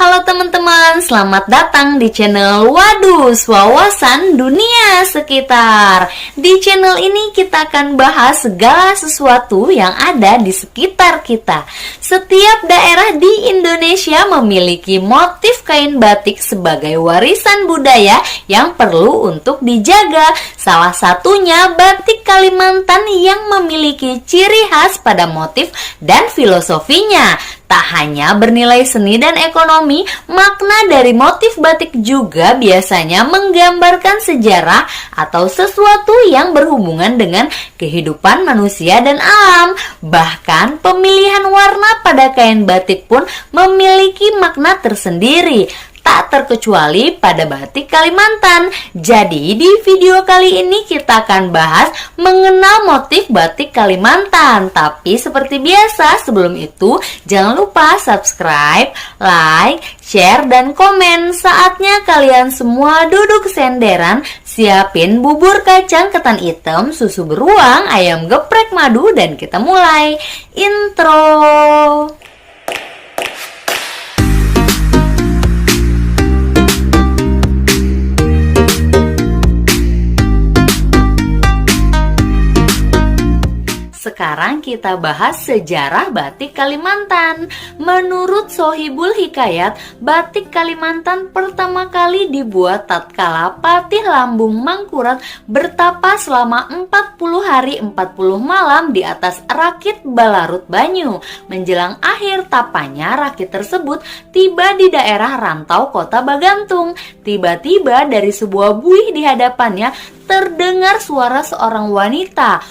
Halo teman-teman, selamat datang di channel Wadus, Wawasan Dunia Sekitar. Di channel ini kita akan bahas segala sesuatu yang ada di sekitar kita. Setiap daerah di Indonesia memiliki motif kain batik sebagai warisan budaya yang perlu untuk dijaga. Salah satunya batik Kalimantan yang memiliki ciri khas pada motif dan filosofinya. Tak hanya bernilai seni dan ekonomi, makna dari motif batik juga biasanya menggambarkan sejarah atau sesuatu yang berhubungan dengan kehidupan manusia dan alam. Bahkan pemilihan warna pada kain batik pun memiliki makna tersendiri, tak terkecuali pada batik Kalimantan. Jadi di video kali ini kita akan bahas mengenal motif batik Kalimantan. Tapi seperti biasa, sebelum itu jangan lupa subscribe, like, share, dan komen. Saatnya kalian semua duduk senderan, siapin bubur kacang ketan hitam, susu beruang, ayam geprek madu, dan kita mulai. Intro. Sekarang kita bahas sejarah batik Kalimantan. Menurut Sohibul Hikayat, batik Kalimantan pertama kali dibuat tatkala Patih Lambung Mangkurat bertapa selama 40 hari 40 malam di atas rakit Balarut Banyu. Menjelang akhir tapanya, rakit tersebut tiba di daerah rantau kota Bagantung. Tiba-tiba dari sebuah buih di hadapannya terdengar suara seorang wanita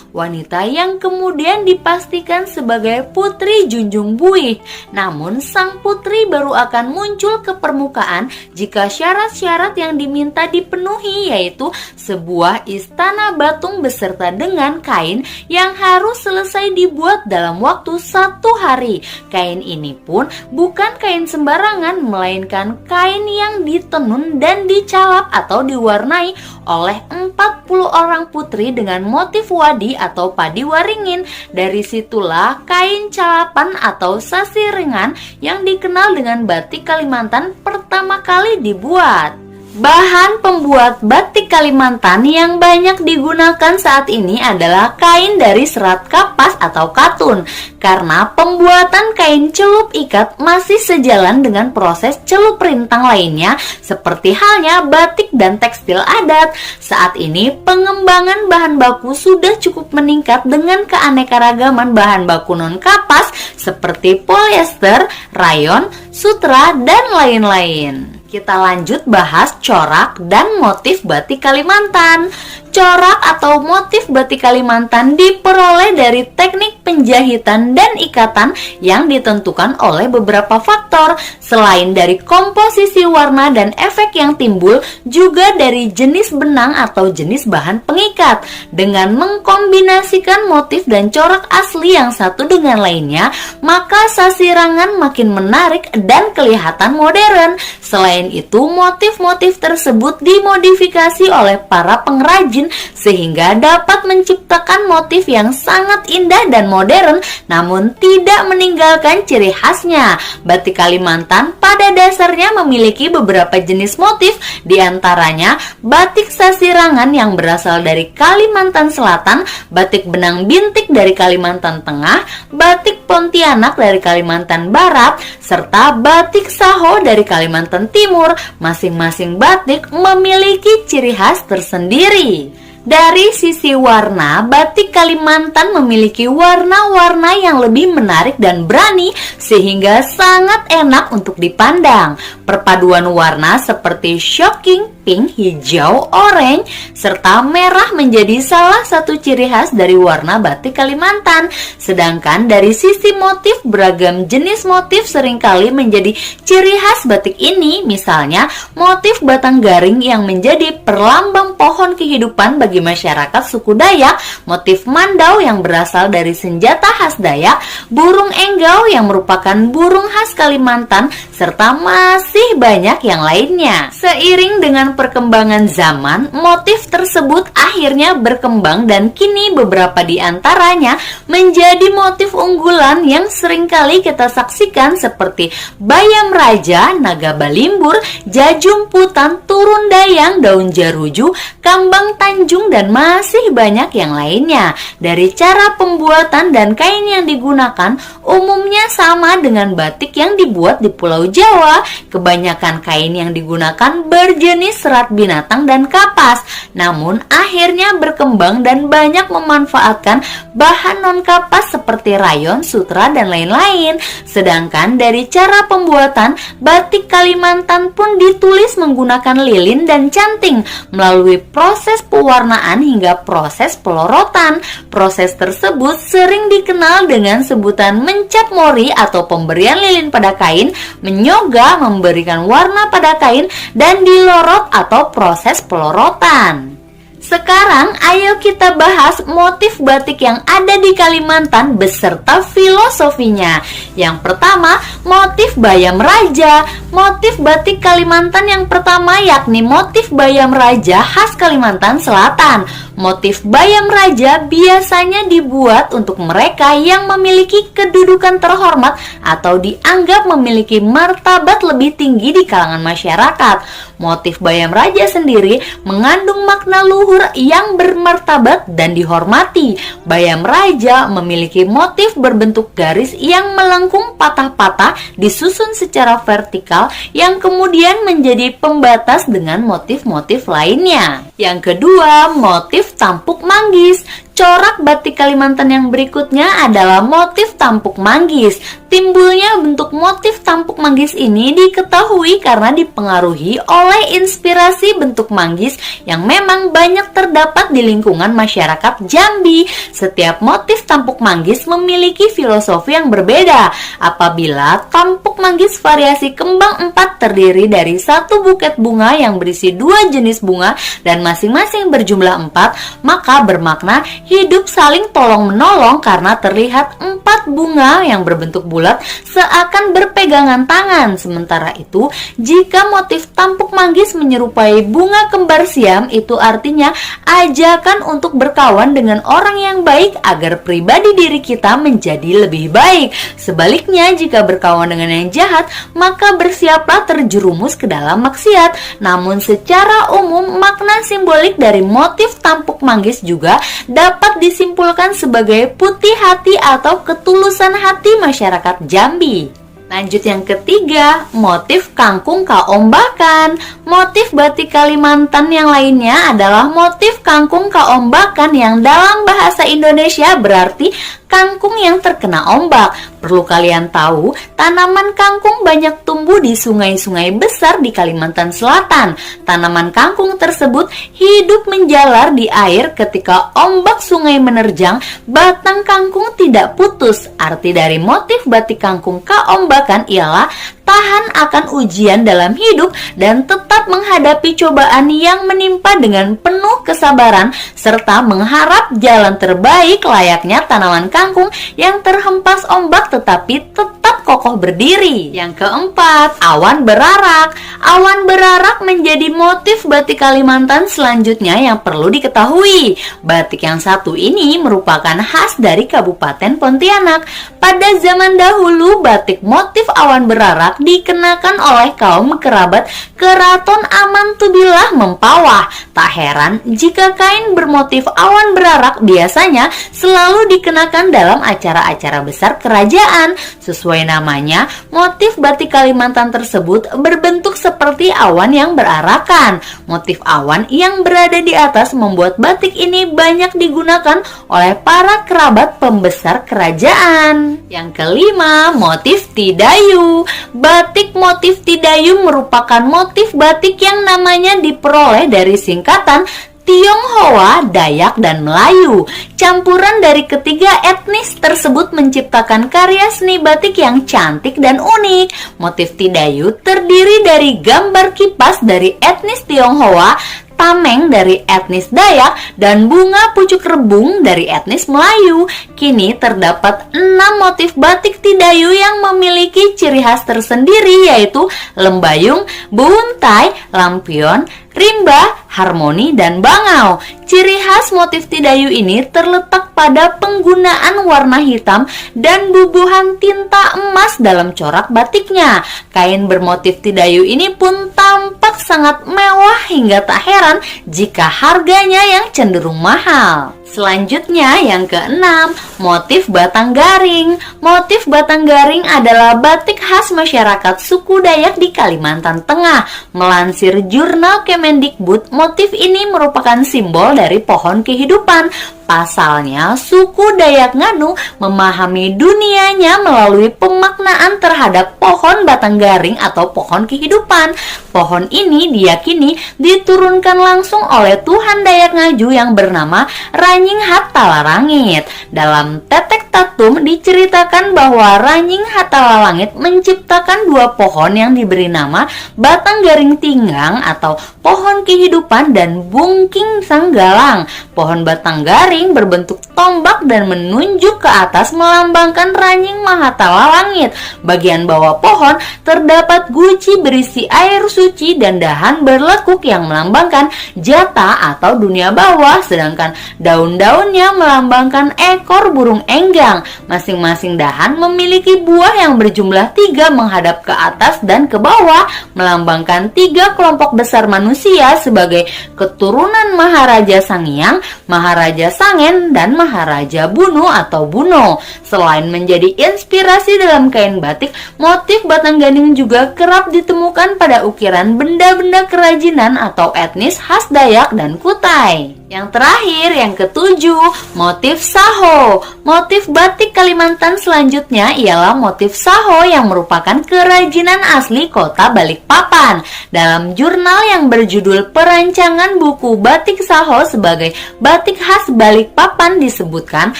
yang kemudian dipastikan sebagai Putri Junjung Buih. Namun sang putri baru akan muncul ke permukaan jika syarat-syarat yang diminta dipenuhi, yaitu sebuah istana batung beserta dengan kain yang harus selesai dibuat dalam waktu 1 hari. Kain ini pun bukan kain sembarangan, melainkan kain yang ditenun dan dicalap atau diwarnai oleh 40 orang putri dengan motif wadi atau padi waringin. Dari situlah kain calapan atau sasiringan yang dikenal dengan batik Kalimantan pertama kali dibuat. Bahan pembuat batik Kalimantan yang banyak digunakan saat ini adalah kain dari serat kapas atau katun, karena pembuatan kain celup ikat masih sejalan dengan proses celup rintang lainnya seperti halnya batik dan tekstil adat. Saat ini pengembangan bahan baku sudah cukup meningkat dengan keanekaragaman bahan baku non-kapas seperti polyester, rayon, sutra, dan lain-lain. Kita lanjut bahas corak dan motif batik Kalimantan. Corak atau motif batik Kalimantan diperoleh dari teknik penjahitan dan ikatan yang ditentukan oleh beberapa faktor. Selain dari komposisi warna dan efek yang timbul, juga dari jenis benang atau jenis bahan pengikat. Dengan mengkombinasikan motif dan corak asli yang satu dengan lainnya, maka sasirangan makin menarik dan kelihatan modern. Selain itu, motif-motif tersebut dimodifikasi oleh para pengrajin sehingga dapat menciptakan motif yang sangat indah dan modern, namun tidak meninggalkan ciri khasnya. Batik Kalimantan pada dasarnya memiliki beberapa jenis motif, diantaranya batik sasirangan yang berasal dari Kalimantan Selatan, batik benang bintik dari Kalimantan Tengah, batik Pontianak dari Kalimantan Barat, serta batik Saho dari Kalimantan Timur. Masing-masing batik memiliki ciri khas tersendiri. Dari sisi warna, batik Kalimantan memiliki warna-warna yang lebih menarik dan berani sehingga sangat enak untuk dipandang. Perpaduan warna seperti shocking pink, hijau, oranye, serta merah menjadi salah satu ciri khas dari warna batik Kalimantan. Sedangkan dari sisi motif, beragam jenis motif seringkali menjadi ciri khas batik ini. Misalnya, motif batang garing yang menjadi perlambang pohon kehidupan bagi bagi masyarakat suku Dayak, motif mandau yang berasal dari senjata khas Dayak, burung enggau yang merupakan burung khas Kalimantan, serta masih banyak yang lainnya. Seiring dengan perkembangan zaman, motif tersebut akhirnya berkembang dan kini beberapa di antaranya menjadi motif unggulan yang seringkali kita saksikan seperti bayam raja, naga balimbur, jajumputan, turun dayang, daun jaruju, kambang tanjung, dan masih banyak yang lainnya. Dari cara pembuatan dan kain yang digunakan umumnya sama dengan batik yang dibuat di Pulau Jawa. Kebanyakan kain yang digunakan berjenis serat binatang dan kapas, namun akhirnya berkembang dan banyak memanfaatkan bahan non-kapas seperti rayon, sutra, dan lain-lain. Sedangkan dari cara pembuatan, batik Kalimantan pun ditulis menggunakan lilin dan canting melalui proses pewarnaan hingga proses pelorotan. Proses tersebut sering dikenal dengan sebutan mencap mori atau pemberian lilin pada kain, menyoga memberikan warna pada kain, dan dilorot atau proses pelorotan. Sekarang ayo kita bahas motif batik yang ada di Kalimantan beserta filosofinya. Yang pertama, motif bayam raja. Motif batik Kalimantan yang pertama yakni motif bayam raja khas Kalimantan Selatan. Motif bayam raja biasanya dibuat untuk mereka yang memiliki kedudukan terhormat atau dianggap memiliki martabat lebih tinggi di kalangan masyarakat. Motif bayam raja sendiri mengandung makna luhur yang bermartabat dan dihormati. Bayam raja memiliki motif berbentuk garis yang melengkung patah-patah disusun secara vertikal yang kemudian menjadi pembatas dengan motif-motif lainnya. Yang kedua, motif tampuk manggis. Corak batik Kalimantan yang berikutnya adalah motif tampuk manggis. Timbulnya bentuk motif tampuk manggis ini diketahui karena dipengaruhi oleh inspirasi bentuk manggis yang memang banyak terdapat di lingkungan masyarakat Jambi. Setiap motif tampuk manggis memiliki filosofi yang berbeda. Apabila tampuk manggis variasi kembang 4 terdiri dari satu buket bunga yang berisi 2 jenis bunga dan masing-masing berjumlah 4, maka bermakna hidup saling tolong-menolong karena terlihat 4 bunga yang berbentuk bulat seakan berpegangan tangan. Sementara itu, jika motif tampuk manggis menyerupai bunga kembar siam, itu artinya ajakan untuk berkawan dengan orang yang baik agar pribadi diri kita menjadi lebih baik. Sebaliknya, jika berkawan dengan yang jahat, maka bersiaplah terjerumus ke dalam maksiat. Namun secara umum, makna simbolik dari motif tampuk manggis juga dapat disimpulkan sebagai putih hati atau ketulusan hati masyarakat Jambi. Lanjut yang ketiga, motif kangkung kaombakan. Motif batik Kalimantan yang lainnya adalah motif kangkung kaombakan yang dalam bahasa Indonesia berarti kangkung yang terkena ombak. Perlu kalian tahu, tanaman kangkung banyak tumbuh di sungai-sungai besar di Kalimantan Selatan. Tanaman kangkung tersebut hidup menjalar di air ketika ombak sungai menerjang, batang kangkung tidak putus. Arti dari motif batik kangkung kaombakan ialah tahan akan ujian dalam hidup dan tetap menghadapi cobaan yang menimpa dengan penuh kesabaran serta mengharap jalan terbaik layaknya tanaman kangkung yang terhempas ombak tetapi tetap kokoh berdiri. Yang keempat, awan berarak. Awan berarak menjadi motif batik Kalimantan selanjutnya yang perlu diketahui. Batik yang satu ini merupakan khas dari Kabupaten Pontianak. Pada zaman dahulu, batik motif awan berarak dikenakan oleh kaum kerabat Keraton Amantubillah Mempawah. Tak heran jika kain bermotif awan berarak biasanya selalu dikenakan dalam acara-acara besar kerajaan. Sesuai namanya, motif batik Kalimantan tersebut berbentuk seperti awan yang berarakan. Motif awan yang berada di atas membuat batik ini banyak digunakan oleh para kerabat pembesar kerajaan. Yang kelima, motif tidayu. Batik motif tidayu merupakan motif batik yang namanya diperoleh dari singkatan Tionghoa, Dayak, dan Melayu. Campuran dari ketiga etnis tersebut menciptakan karya seni batik yang cantik dan unik. Motif tidayu terdiri dari gambar kipas dari etnis Tionghoa, tameng dari etnis Dayak dan bunga pucuk rebung dari etnis Melayu. Kini terdapat 6 motif batik Tidayu yang memiliki ciri khas tersendiri, yaitu lembayung, buntai, lampion, rimba, harmoni, dan bangau. Ciri khas motif Tidayu ini terletak pada penggunaan warna hitam dan bubuhan tinta emas dalam corak batiknya. Kain bermotif Tidayu ini pun tampak sangat mewah hingga tak heran jika harganya yang cenderung mahal. Selanjutnya yang keenam, motif batang garing. Motif batang garing adalah batik khas masyarakat suku Dayak di Kalimantan Tengah. Melansir jurnal Kemendikbud, motif ini merupakan simbol dari pohon kehidupan. Pasalnya, suku Dayak Nganu memahami dunianya melalui pemaknaan terhadap pohon batang garing atau pohon kehidupan. Pohon ini diyakini diturunkan langsung oleh Tuhan Dayak Ngaju yang bernama Ranying Hatalarangit. Dalam Tetek Tatum diceritakan bahwa Ranying Hatalarangit menciptakan 2 pohon yang diberi nama batang garing tinggang atau pohon kehidupan dan bungking sanggalang. Pohon batang garing berbentuk tombak dan menunjuk ke atas melambangkan Ranying Mahatala Langit. Bagian bawah pohon terdapat guci berisi air suci dan dahan berlekuk yang melambangkan jata atau dunia bawah, sedangkan daun-daunnya melambangkan ekor burung enggang. Masing-masing dahan memiliki buah yang berjumlah 3 menghadap ke atas dan ke bawah, melambangkan 3 kelompok besar manusia sebagai keturunan Maharaja Sangiang, Maharaja Sangen, dan Maharaja Bunu atau Buno. Selain menjadi inspirasi dalam kain batik, motif batang garing juga kerap ditemukan pada ukiran benda-benda kerajinan atau etnis khas Dayak dan Kutai. Yang terakhir, yang ketujuh, motif saho. Motif batik Kalimantan selanjutnya ialah motif saho yang merupakan kerajinan asli kota Balikpapan. Dalam jurnal yang berjudul Perancangan Buku Batik Saho sebagai batik khas Balikpapan disebutkan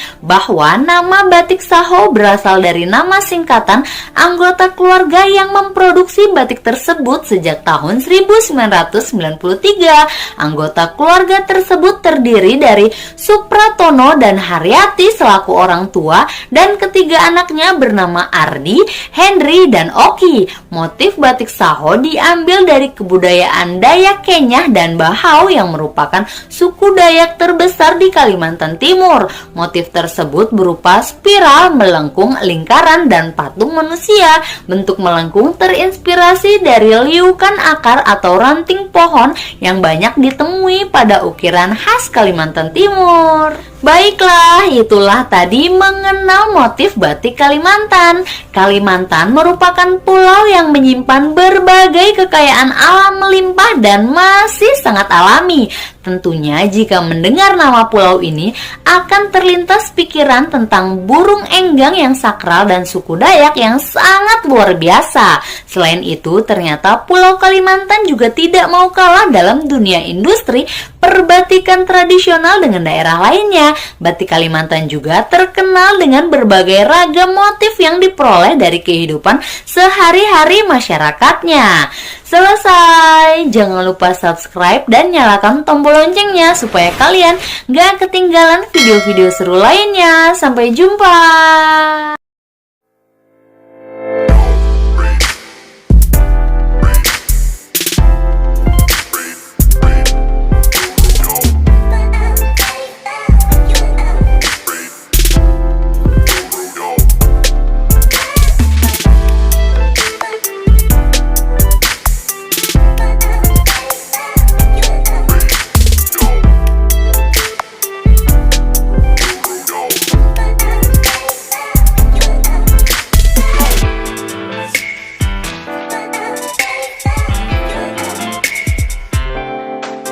bahwa nama batik saho berasal dari nama singkatan anggota keluarga yang memproduksi batik tersebut sejak tahun 1993. Anggota keluarga tersebut terdiri dari Supratono dan Haryati selaku orang tua dan ketiga anaknya bernama Ardi, Henry, dan Oki. Motif batik saho diambil dari kebudayaan Dayak Kenyah dan Bahau yang merupakan suku Dayak terbesar di Kalimantan Timur. Motif tersebut berupa spiral, melengkung, lingkaran, dan patung manusia. Bentuk melengkung terinspirasi dari liukan akar atau ranting pohon yang banyak ditemui pada ukiran khas Kalimantan Timur. Baiklah, itulah tadi mengenal motif batik Kalimantan. Kalimantan merupakan pulau yang menyimpan berbagai kekayaan alam melimpah dan masih sangat alami. Tentunya jika mendengar nama pulau ini akan terlintas pikiran tentang burung enggang yang sakral dan suku Dayak yang sangat luar biasa. Selain itu, ternyata Pulau Kalimantan juga tidak mau kalah dalam dunia industri perbatikan tradisional dengan daerah lainnya. Batik Kalimantan juga terkenal dengan berbagai ragam motif yang diperoleh dari kehidupan sehari-hari masyarakatnya. Selesai, jangan lupa subscribe dan nyalakan tombol loncengnya supaya kalian gak ketinggalan video-video seru lainnya. Sampai jumpa.